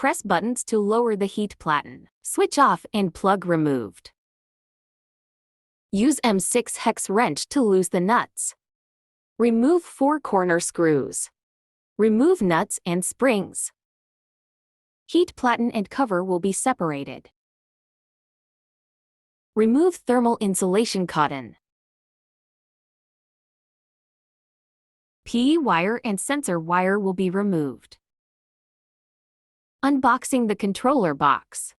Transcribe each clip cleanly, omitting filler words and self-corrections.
Press buttons to lower the heat platen. Switch off and plug removed. Use M6 hex wrench to loose the nuts. Remove 4 corner screws. Remove nuts and springs. Heat platen and cover will be separated. Remove thermal insulation cotton. PE wire and sensor wire will be removed. Unboxing the controller box.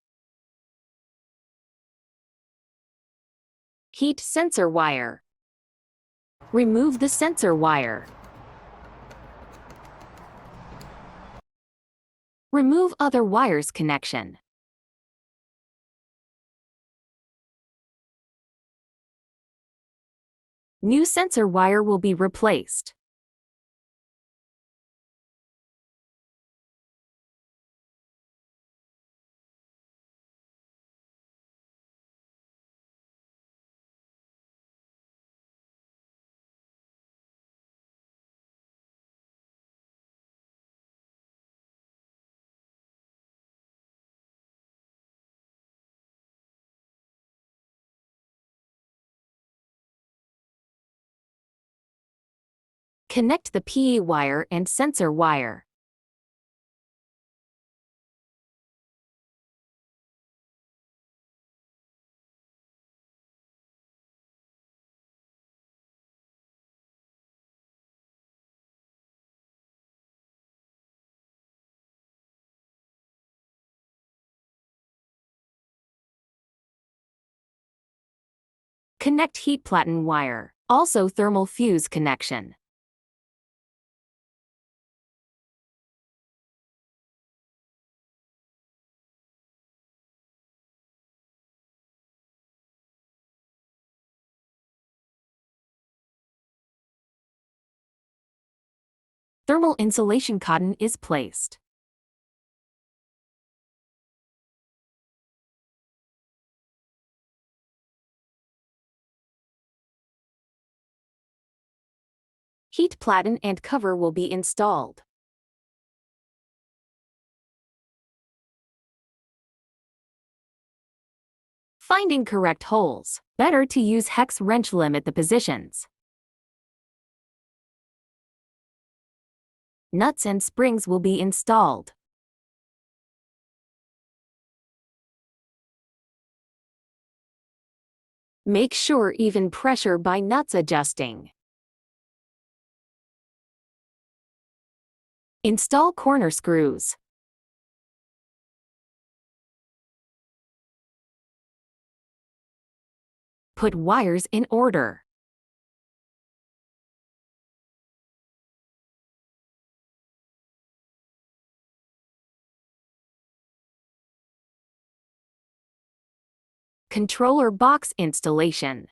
Heat sensor wire. Remove the sensor wire. Remove other wires connection. New sensor wire will be replaced. Connect the PE wire and sensor wire. Connect heat platen wire, also thermal fuse connection. Thermal insulation cotton is placed. Heat platen and cover will be installed. Finding correct holes. Better to use hex wrench limit the positions. Nuts and springs will be installed. Make sure even pressure by nuts adjusting. Install corner screws. Put wires in order. Controller box installation.